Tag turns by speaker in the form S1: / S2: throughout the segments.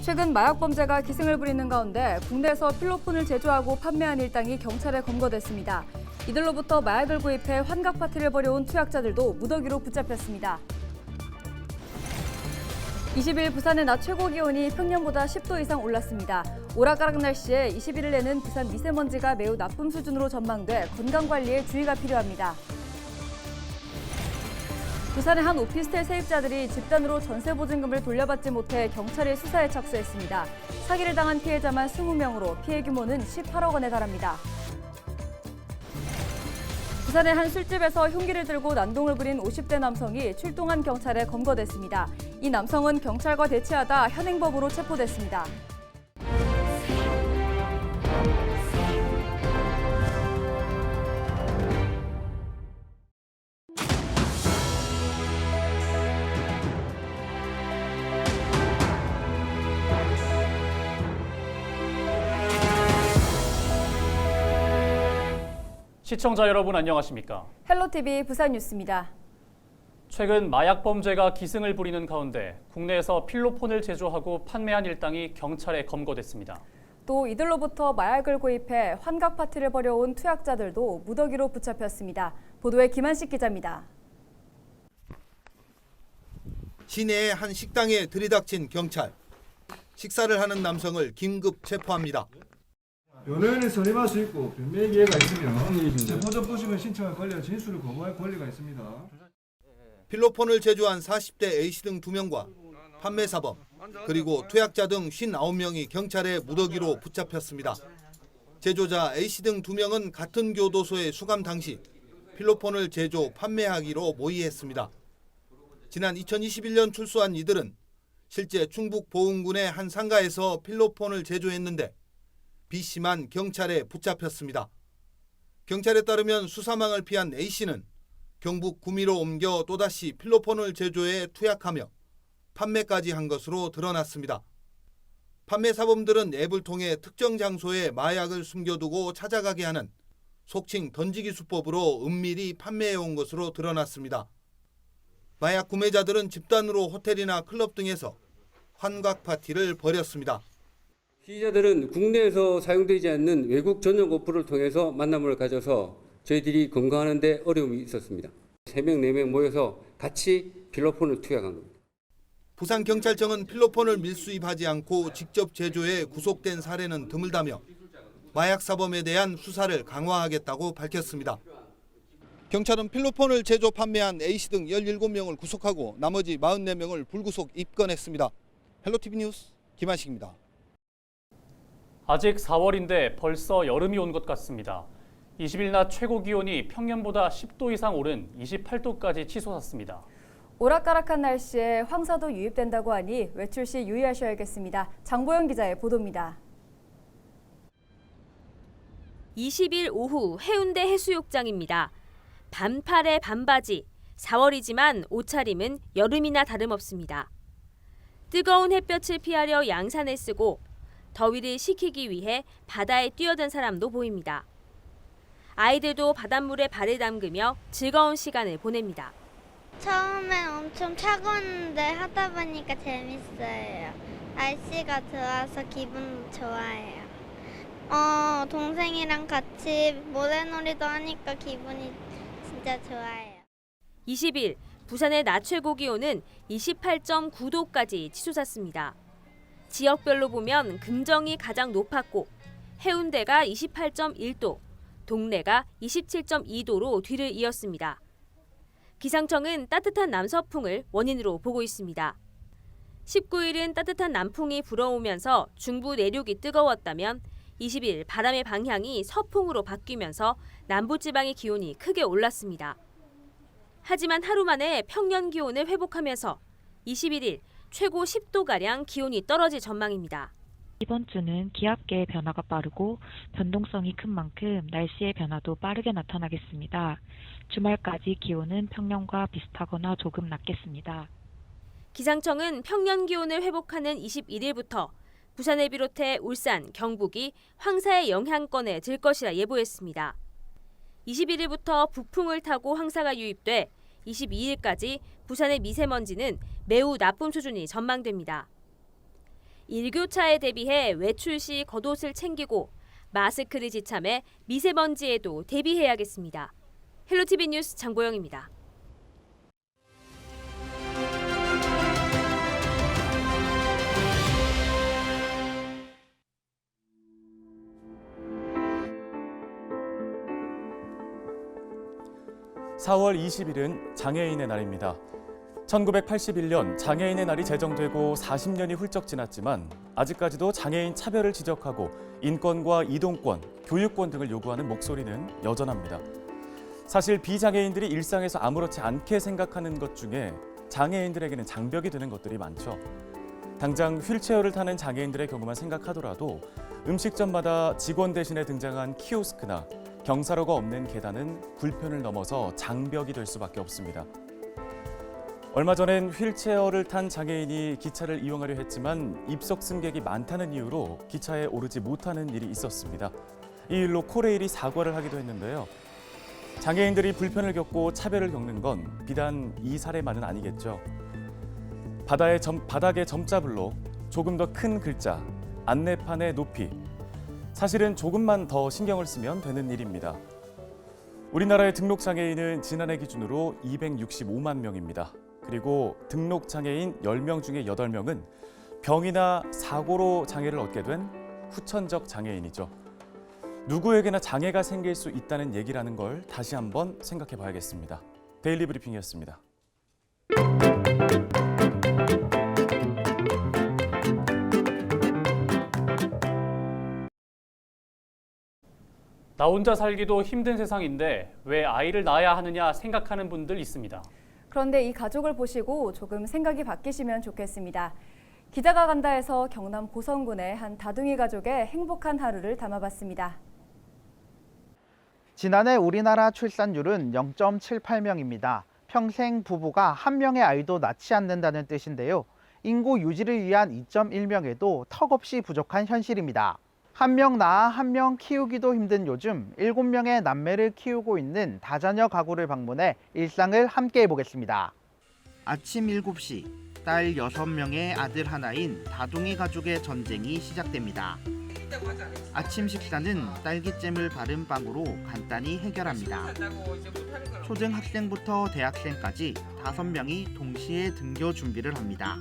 S1: 최근 마약 범죄가 기승을 부리는 가운데 국내에서 필로폰을 제조하고 판매한 일당이 경찰에 검거됐습니다. 이들로부터 마약을 구입해 환각 파티를 벌여온 투약자들도 무더기로 붙잡혔습니다. 20일 부산의 낮 최고 기온이 평년보다 10도 이상 올랐습니다. 오락가락 날씨에 21일에는 부산 미세먼지가 매우 나쁨 수준으로 전망돼 건강관리에 주의가 필요합니다. 부산의 한 오피스텔 세입자들이 집단으로 전세보증금을 돌려받지 못해 경찰의 수사에 착수했습니다. 사기를 당한 피해자만 20명으로 피해 규모는 18억 원에 달합니다. 부산의 한 술집에서 흉기를 들고 난동을 부린 50대 남성이 출동한 경찰에 검거됐습니다. 이 남성은 경찰과 대치하다 현행범으로 체포됐습니다.
S2: 시청자 여러분 안녕하십니까?
S1: 헬로티비 부산 뉴스입니다.
S2: 최근 마약 범죄가 기승을 부리는 가운데 국내에서 필로폰을 제조하고 판매한 일당이 경찰에 검거됐습니다.
S1: 또 이들로부터 마약을 구입해 환각 파티를 벌여온 투약자들도 무더기로 붙잡혔습니다. 보도에 김한식 기자입니다.
S3: 시내의 한 식당에 들이닥친 경찰. 식사를 하는 남성을 긴급 체포합니다.
S4: 변호인은 선임할 수 있고 변매의 기회가 있으면 체포전부심을 신청할 권리와 진술을 거부할 권리가 있습니다.
S3: 필로폰을 제조한 40대 A씨 등 2명과 판매사범 그리고 투약자 등 59명이 경찰에 무더기로 붙잡혔습니다. 제조자 A씨 등 2명은 같은 교도소에 수감 당시 필로폰을 제조, 판매하기로 모의했습니다. 지난 2021년 출소한 이들은 실제 충북 보은군의 한 상가에서 필로폰을 제조했는데 B씨만 경찰에 붙잡혔습니다. 경찰에 따르면 수사망을 피한 A씨는 경북 구미로 옮겨 또다시 필로폰을 제조해 투약하며 판매까지 한 것으로 드러났습니다. 판매 사범들은 앱을 통해 특정 장소에 마약을 숨겨두고 찾아가게 하는 속칭 던지기 수법으로 은밀히 판매해온 것으로 드러났습니다. 마약 구매자들은 집단으로 호텔이나 클럽 등에서 환각 파티를 벌였습니다.
S5: 피의자들은 국내에서 사용되지 않는 외국 전용 어플을 통해서 만남을 가져서 저희들이 검거하는 데 어려움이 있었습니다. 3명, 4명 모여서 같이 필로폰을 투약한 겁니다.
S3: 부산경찰청은 필로폰을 밀수입하지 않고 직접 제조해 구속된 사례는 드물다며 마약 사범에 대한 수사를 강화하겠다고 밝혔습니다. 경찰은 필로폰을 제조 판매한 A씨 등 17명을 구속하고 나머지 44명을 불구속 입건했습니다. 헬로티비 뉴스 김한식입니다.
S2: 아직 4월인데 벌써 여름이 온 것 같습니다. 20일 낮 최고 기온이 평년보다 10도 이상 오른 28도까지 치솟았습니다.
S1: 오락가락한 날씨에 황사도 유입된다고 하니 외출 시 유의하셔야겠습니다. 장보영 기자의 보도입니다.
S6: 20일 오후 해운대 해수욕장입니다. 반팔에 반바지, 4월이지만 옷차림은 여름이나 다름없습니다. 뜨거운 햇볕을 피하려 양산을 쓰고 더위를 식히기 위해 바다에 뛰어든 사람도 보입니다. 아이들도 바닷물에 발을 담그며 즐거운 시간을 보냅니다.
S7: 처음엔 엄청 차가웠는데 하다 보니까 재밌어요. 날씨가 좋아서 기분 좋아요. 동생이랑 같이 모래놀이도 하니까 기분이 진짜 좋아요.
S6: 20일 부산의 낮 최고 기온은 28.9도까지 치솟았습니다. 지역별로 보면 금정이 가장 높았고 해운대가 28.1도, 동래가 27.2도로 뒤를 이었습니다. 기상청은 따뜻한 남서풍을 원인으로 보고 있습니다. 19일은 따뜻한 남풍이 불어오면서 중부 내륙이 뜨거웠다면 20일 바람의 방향이 서풍으로 바뀌면서 남부지방의 기온이 크게 올랐습니다. 하지만 하루 만에 평년 기온을 회복하면서 21일 최고 10도가량 기온이 떨어질 전망입니다.
S8: 이번 주는 기압계의 변화가 빠르고 변동성이 큰 만큼 날씨의 변화도 빠르게 나타나겠습니다. 주말까지 기온은 평년과 비슷하거나 조금 낮겠습니다.
S6: 기상청은 평년 기온을 회복하는 21일부터 부산을 비롯해 울산, 경북이 황사의 영향권에 들 것이라 예보했습니다. 21일부터 북풍을 타고 황사가 유입돼 22일까지 부산의 미세먼지는 매우 나쁨 수준이 전망됩니다. 일교차에 대비해 외출 시 겉옷을 챙기고 마스크를 지참해 미세먼지에도 대비해야겠습니다. 헬로티비 뉴스 장보영입니다.
S9: (4월 20일은) 장애인의 날입니다. 1981년 장애인의 날이 제정되고 40년이 훌쩍 지났지만 아직까지도 장애인 차별을 지적하고 인권과 이동권, 교육권 등을 요구하는 목소리는 여전합니다. 사실 비장애인들이 일상에서 아무렇지 않게 생각하는 것 중에 장애인들에게는 장벽이 되는 것들이 많죠. 당장 휠체어를 타는 장애인들의 경우만 생각하더라도 음식점마다 직원 대신에 등장한 키오스크나 경사로가 없는 계단은 불편을 넘어서 장벽이 될 수밖에 없습니다. 얼마 전엔 휠체어를 탄 장애인이 기차를 이용하려 했지만 입석 승객이 많다는 이유로 기차에 오르지 못하는 일이 있었습니다. 이 일로 코레일이 사과를 하기도 했는데요. 장애인들이 불편을 겪고 차별을 겪는 건 비단 이 사례만은 아니겠죠. 바닥에 점자블로 조금 더 큰 글자, 안내판의 높이. 사실은 조금만 더 신경을 쓰면 되는 일입니다. 우리나라의 등록 장애인은 지난해 기준으로 265만 명입니다. 그리고 등록 장애인 10명 중에 8명은 병이나 사고로 장애를 얻게 된 후천적 장애인이죠. 누구에게나 장애가 생길 수 있다는 얘기라는 걸 다시 한번 생각해 봐야겠습니다. 데일리 브리핑이었습니다.
S2: 나 혼자 살기도 힘든 세상인데 왜 아이를 낳아야 하느냐 생각하는 분들 있습니다.
S1: 그런데 이 가족을 보시고 조금 생각이 바뀌시면 좋겠습니다. 기자가 간다에서 경남 고성군의 한 다둥이 가족의 행복한 하루를 담아봤습니다.
S10: 지난해 우리나라 출산율은 0.78명입니다. 평생 부부가 한 명의 아이도 낳지 않는다는 뜻인데요. 인구 유지를 위한 2.1명에도 턱없이 부족한 현실입니다. 한 명 낳아 한 명 키우기도 힘든 요즘 7명의 남매를 키우고 있는 다자녀 가구를 방문해 일상을 함께 해보겠습니다. 아침 7시, 딸 6명의 아들 하나인 다둥이 가족의 전쟁이 시작됩니다. 아침 식사는 딸기잼을 바른 빵으로 간단히 해결합니다. 초등학생부터 대학생까지 5명이 동시에 등교 준비를 합니다.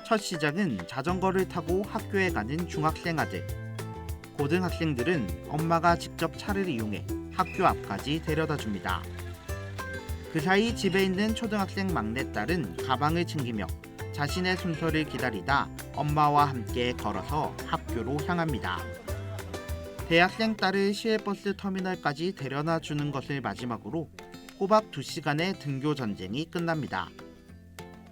S10: 첫 시작은 자전거를 타고 학교에 가는 중학생 아들. 고등학생들은 엄마가 직접 차를 이용해 학교 앞까지 데려다 줍니다. 그 사이 집에 있는 초등학생 막내딸은 가방을 챙기며 자신의 순서를 기다리다 엄마와 함께 걸어서 학교로 향합니다. 대학생 딸을 시외버스 터미널까지 데려다 주는 것을 마지막으로 꼬박 2시간의 등교 전쟁이 끝납니다.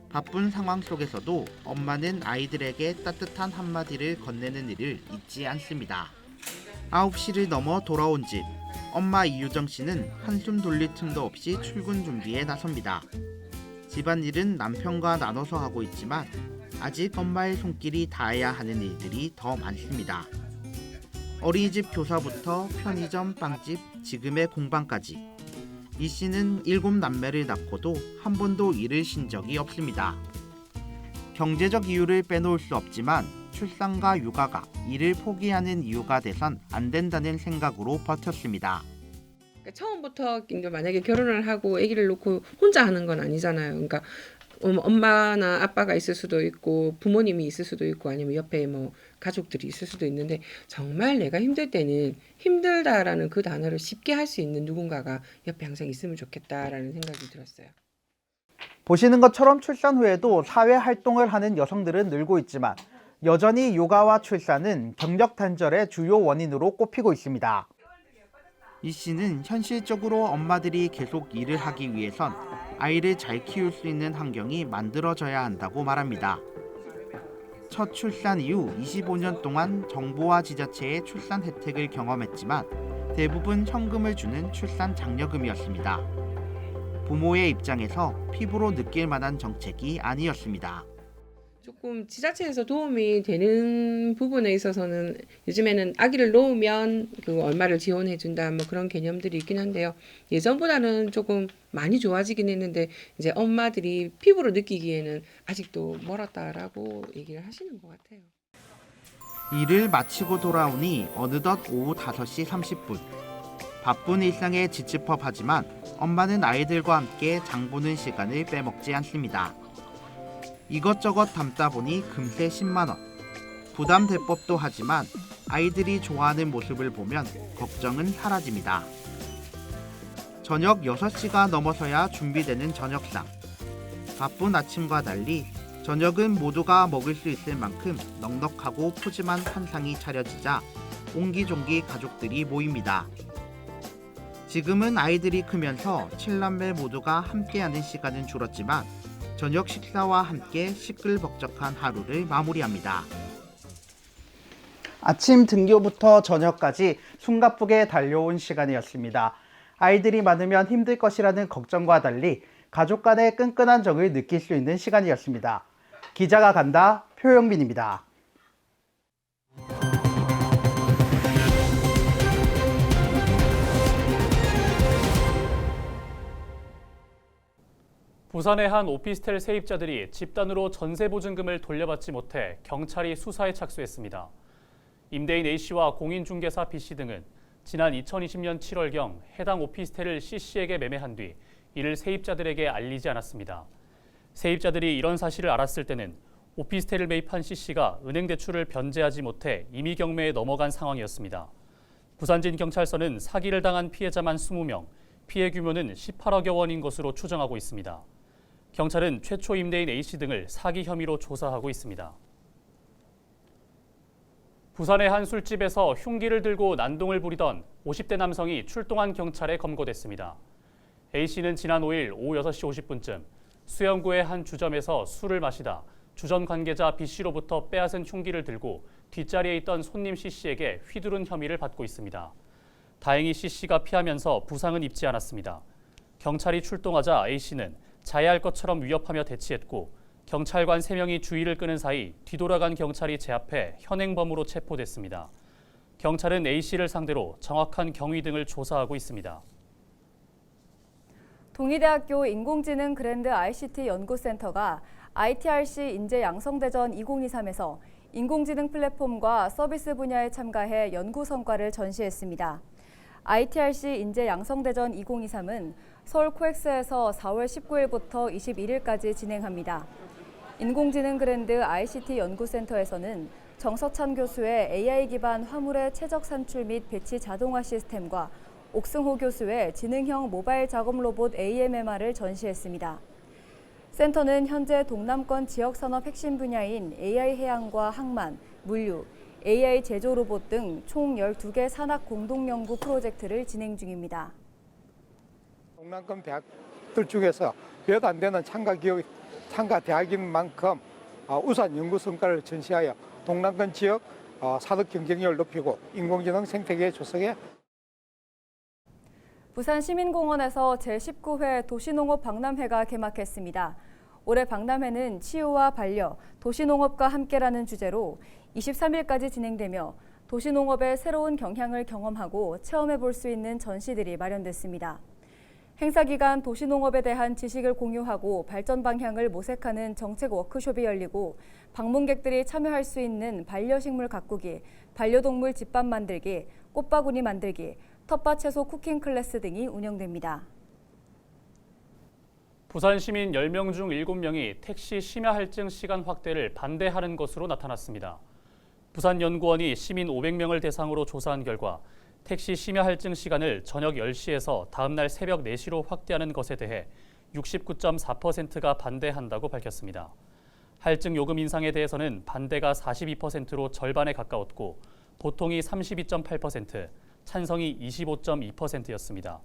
S10: 바쁜 상황 속에서도 엄마는 아이들에게 따뜻한 한마디를 건네는 일을 잊지 않습니다. 9시를 넘어 돌아온 집, 엄마 이유정 씨는 한숨 돌릴 틈도 없이 출근 준비에 나섭니다. 집안일은 남편과 나눠서 하고 있지만 아직 엄마의 손길이 닿아야 하는 일들이 더 많습니다. 어린이집 교사부터 편의점, 빵집, 지금의 공방까지. 이 씨는 7남매를 낳고도 한 번도 일을 쉰 적이 없습니다. 경제적 이유를 빼놓을 수 없지만 출산과 육아가 일을 포기하는 이유가 돼선 안 된다는 생각으로 버텼습니다.
S11: 처음부터 만약에 결혼을 하고 아기를 놓고 혼자 하는 건 아니잖아요. 그러니까 엄마나 아빠가 있을 수도 있고 부모님이 있을 수도 있고 아니면 옆에 뭐 가족들이 있을 수도 있는데 정말 내가 힘들 때는 힘들다라는 그 단어를 쉽게 할 수 있는 누군가가 옆에 항상 있으면 좋겠다라는 생각이 들었어요.
S10: 보시는 것처럼 출산 후에도 사회 활동을 하는 여성들은 늘고 있지만 여전히 육아와 출산은 경력 단절의 주요 원인으로 꼽히고 있습니다. 이 씨는 현실적으로 엄마들이 계속 일을 하기 위해선 아이를 잘 키울 수 있는 환경이 만들어져야 한다고 말합니다. 첫 출산 이후 25년 동안 정부와 지자체의 출산 혜택을 경험했지만 대부분 현금을 주는 출산 장려금이었습니다. 부모의 입장에서 피부로 느낄 만한 정책이 아니었습니다.
S11: 조금 지자체에서 도움이 되는 부분에 있어서는 요즘에는 아기를 놓으면 그 얼마를 지원해 준다 뭐 그런 개념들이 있긴 한데요. 예전보다는 조금 많이 좋아지긴 했는데 이제 엄마들이 피부로 느끼기에는 아직도 멀었다라고 얘기를 하시는 것 같아요.
S10: 일을 마치고 돌아오니 어느덧 오후 5시 30분. 바쁜 일상에 지치법하지만 엄마는 아이들과 함께 장 보는 시간을 빼먹지 않습니다. 이것저것 담다 보니 금세 10만 원. 부담 대법도 하지만 아이들이 좋아하는 모습을 보면 걱정은 사라집니다. 저녁 6시가 넘어서야 준비되는 저녁상. 바쁜 아침과 달리 저녁은 모두가 먹을 수 있을 만큼 넉넉하고 푸짐한 한상이 차려지자 옹기종기 가족들이 모입니다. 지금은 아이들이 크면서 7남매 모두가 함께하는 시간은 줄었지만 저녁 식사와 함께 시끌벅적한 하루를 마무리합니다.
S12: 아침 등교부터 저녁까지 숨가쁘게 달려온 시간이었습니다. 아이들이 많으면 힘들 것이라는 걱정과 달리 가족 간의 끈끈한 정을 느낄 수 있는 시간이었습니다. 기자가 간다, 표영민입니다.
S2: 부산의 한 오피스텔 세입자들이 집단으로 전세보증금을 돌려받지 못해 경찰이 수사에 착수했습니다. 임대인 A씨와 공인중개사 B씨 등은 지난 2020년 7월경 해당 오피스텔을 C씨에게 매매한 뒤 이를 세입자들에게 알리지 않았습니다. 세입자들이 이런 사실을 알았을 때는 오피스텔을 매입한 C씨가 은행 대출을 변제하지 못해 임의 경매에 넘어간 상황이었습니다. 부산진경찰서는 사기를 당한 피해자만 20명, 피해 규모는 18억여 원인 것으로 추정하고 있습니다. 경찰은 최초 임대인 A씨 등을 사기 혐의로 조사하고 있습니다. 부산의 한 술집에서 흉기를 들고 난동을 부리던 50대 남성이 출동한 경찰에 검거됐습니다. A씨는 지난 5일 오후 6시 50분쯤 수영구의 한 주점에서 술을 마시다 주점 관계자 B씨로부터 빼앗은 흉기를 들고 뒷자리에 있던 손님 C씨에게 휘두른 혐의를 받고 있습니다. 다행히 C씨가 피하면서 부상은 입지 않았습니다. 경찰이 출동하자 A씨는 자해할 것처럼 위협하며 대치했고 경찰관 3명이 주의를 끄는 사이 뒤돌아간 경찰이 제압해 현행범으로 체포됐습니다. 경찰은 A씨를 상대로 정확한 경위 등을 조사하고 있습니다.
S1: 동의대학교 인공지능 그랜드 ICT 연구센터가 ITRC 인재 양성대전 2023에서 인공지능 플랫폼과 서비스 분야에 참가해 연구 성과를 전시했습니다. ITRC 인재 양성대전 2023은 서울 코엑스에서 4월 19일부터 21일까지 진행합니다. 인공지능 그랜드 ICT 연구센터에서는 정서찬 교수의 AI 기반 화물의 최적 산출 및 배치 자동화 시스템과 옥승호 교수의 지능형 모바일 작업 로봇 AMMR을 전시했습니다. 센터는 현재 동남권 지역 산업 핵심 분야인 AI 해양과 항만, 물류, AI 제조 로봇 등 총 12개 산학 공동 연구 프로젝트를 진행 중입니다.
S13: 동남권 대학들 중에서 몇 안 되는 참가 대학인 만큼 우수한 연구 성과를 전시하여 동남권 지역 산업 경쟁력을 높이고 인공지능 생태계 조성에
S1: 부산 시민공원에서 제19회 도시농업 박람회가 개막했습니다. 올해 박람회는 치유와 반려, 도시농업과 함께라는 주제로 23일까지 진행되며 도시농업의 새로운 경향을 경험하고 체험해 볼 수 있는 전시들이 마련됐습니다. 행사 기간 도시농업에 대한 지식을 공유하고 발전 방향을 모색하는 정책 워크숍이 열리고 방문객들이 참여할 수 있는 반려식물 가꾸기, 반려동물 집밥 만들기, 꽃바구니 만들기, 텃밭 채소 쿠킹 클래스 등이 운영됩니다.
S2: 부산 시민 10명 중 7명이 택시 심야 할증 시간 확대를 반대하는 것으로 나타났습니다. 부산연구원이 시민 500명을 대상으로 조사한 결과 택시 심야 할증 시간을 저녁 10시에서 다음 날 새벽 4시로 확대하는 것에 대해 69.4%가 반대한다고 밝혔습니다. 할증 요금 인상에 대해서는 반대가 42%로 절반에 가까웠고 보통이 32.8%, 찬성이 25.2%였습니다.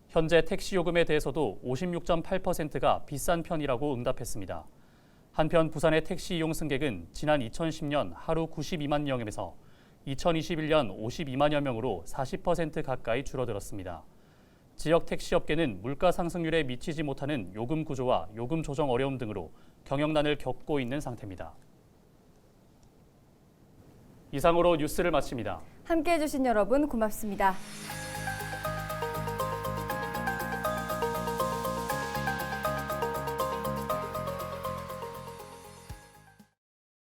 S2: 현재 택시 요금에 대해서도 56.8%가 비싼 편이라고 응답했습니다. 한편 부산의 택시 이용 승객은 지난 2010년 하루 92만 명에서 2021년 52만여 명으로 40% 가까이 줄어들었습니다. 지역 택시업계는 물가 상승률에 미치지 못하는 요금 구조와 요금 조정 어려움 등으로 경영난을 겪고 있는 상태입니다. 이상으로 뉴스를 마칩니다.
S1: 함께해 주신 여러분 고맙습니다.